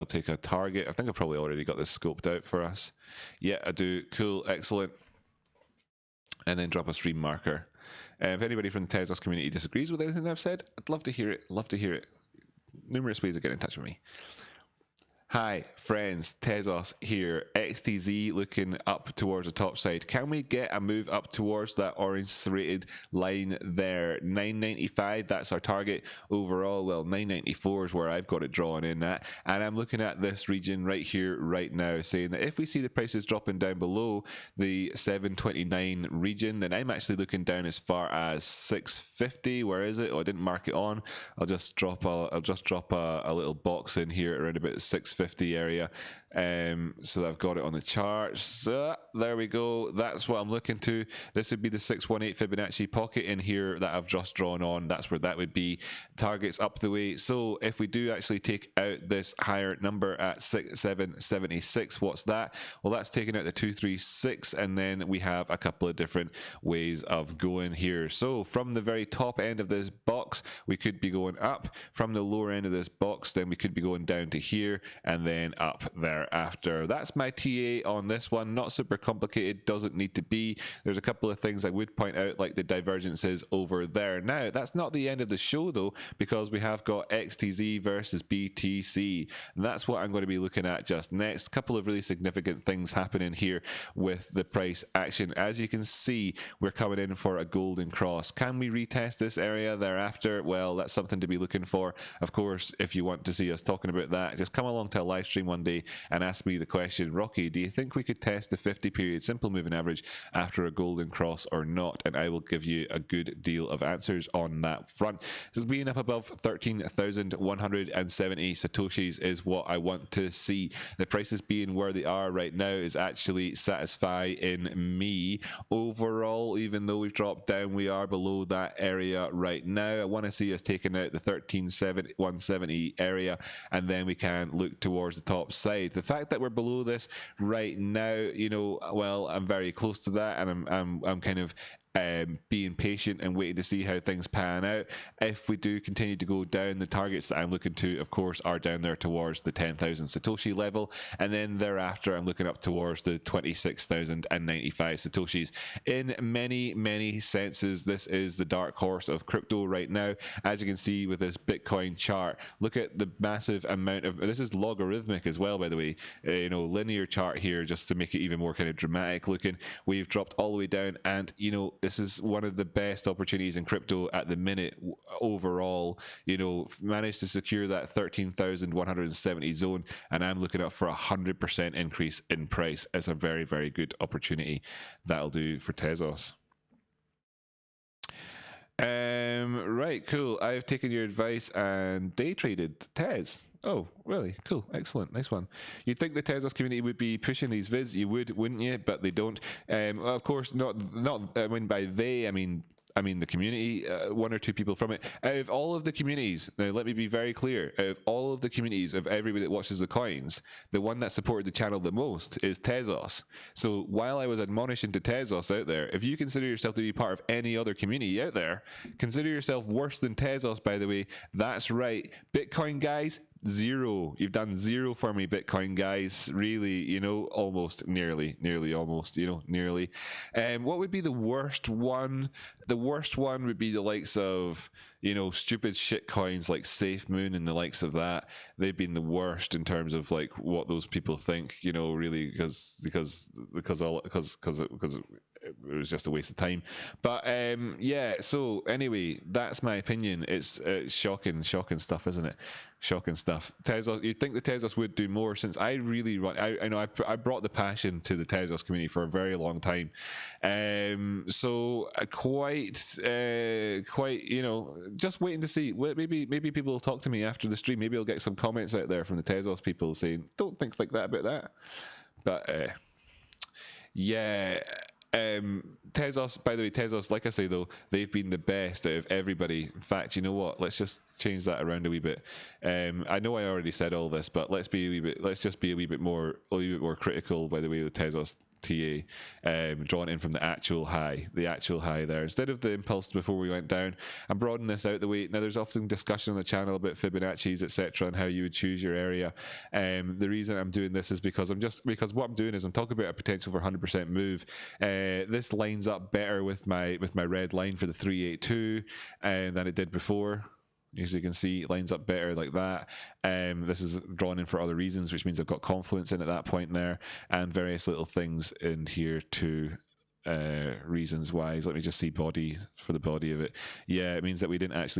take a target. I think I've probably already got this scoped out for us. Yeah, I do. Cool, excellent. And then drop a stream marker. If anybody from the TEZOS community disagrees with anything I've said, I'd love to hear it. Love to hear it. Numerous ways of getting in touch with me. Hi friends, TEZOS here, XTZ looking up towards the top side. Can we get a move up towards that orange serrated line there? 995, that's our target overall. Well, 994 is where I've got it drawn in at. And I'm looking at this region right here, right now, saying that if we see the prices dropping down below the 729 region, then I'm actually looking down as far as 650. Where is it? Oh, I didn't mark it on. I'll just drop a little box in here around about 650 area, so that I've got it on the charts. So there we go, that's what I'm looking to. This would be the 618 Fibonacci pocket in here that I've just drawn on. That's where that would be. Targets up the way. So if we do actually take out this higher number at 6776, what's that? Well, that's taking out the 236, and then we have a couple of different ways of going here. So from the very top end of this box, we could be going up. From the lower end of this box, then we could be going down to here, and then up thereafter. That's my TA on this one. Not super complicated, doesn't need to be. There's a couple of things I would point out, like the divergences over there. Now, that's not the end of the show though, because we have got XTZ versus BTC. And that's what I'm going to be looking at just next. A couple of really significant things happening here with the price action. As you can see, we're coming in for a golden cross. Can we retest this area thereafter? Well, that's something to be looking for. Of course, if you want to see us talking about that, just come along to a live stream one day and ask me the question, Rocky, do you think we could test the 50 period simple moving average after a golden cross or not? And I will give you a good deal of answers on that front. This being up above 13,170 satoshis is what I want to see. The prices being where they are right now is actually satisfying me overall. Even though we've dropped down, we are below that area right now. I want to see us taking out the 13,170 area, and then we can look towards the top side. The fact that we're below this right now, you know, well, I'm very close to that, and I'm kind of being patient and waiting to see how things pan out. If we do continue to go down, the targets that I'm looking to, of course, are down there towards the 10,000 Satoshi level, and then thereafter I'm looking up towards the 26,095 Satoshis. In many senses, this is the dark horse of crypto right now. As you can see with this Bitcoin chart, look at the massive amount of, this is logarithmic as well, by the way, you know, linear chart here, just to make it even more kind of dramatic looking. We've dropped all the way down, and you know, this is one of the best opportunities in crypto at the minute overall. You know, managed to secure that 13,170 zone, and I'm looking up for 100% increase in price. It's a very good opportunity. That'll do for TEZOS. Right, cool. I've taken your advice and day traded TEZ. Oh, really? Cool. Excellent. Nice one. You'd think the TEZOS community would be pushing these vids. You would, wouldn't you? But they don't. Of course, not. I mean, by they, I mean the community, one or two people from it. Out of all of the communities, now let me be very clear, out of all of the communities of everybody that watches the coins, the one that supported the channel the most is TEZOS. So while I was admonishing to TEZOS out there, if you consider yourself to be part of any other community out there, consider yourself worse than TEZOS, by the way. That's right. Bitcoin guys, zero. You've done zero for me, Bitcoin guys. Really, you know, almost, nearly, almost, you know, nearly. What would be the worst one? The worst one would be the likes of, you know, stupid shit coins like SafeMoon and the likes of that. They've been the worst in terms of like what those people think, you know, really, because it was just a waste of time. But yeah, so anyway, that's my opinion. It's shocking stuff, isn't it? Shocking stuff. TEZOS, you'd think the TEZOS would do more, since I really run, I know I brought the passion to the TEZOS community for a very long time. So quite, you know, just waiting to see. Maybe people will talk to me after the stream. Maybe I'll get some comments out there from the TEZOS people saying, don't think like that about that. But yeah. TEZOS, by the way, TEZOS, like I say though, they've been the best out of everybody. In fact, you know what? Let's just change that around a wee bit. I know I already said all this, but let's just be a wee bit more critical, by the way, with TEZOS. TA, drawn in from the actual high there, instead of the impulse before we went down. I'm broadening this out the way. Now, there's often discussion on the channel about Fibonacci's, etc., and how you would choose your area. The reason I'm doing this is because what I'm doing is I'm talking about a potential for 100% move. This lines up better with my red line for the 382 than it did before. As you can see, it lines up better like that. This is drawn in for other reasons, which means I've got confluence in at that point there, and various little things in here too. Reasons why. Let me just see body for the body of it. Yeah, it means that we didn't actually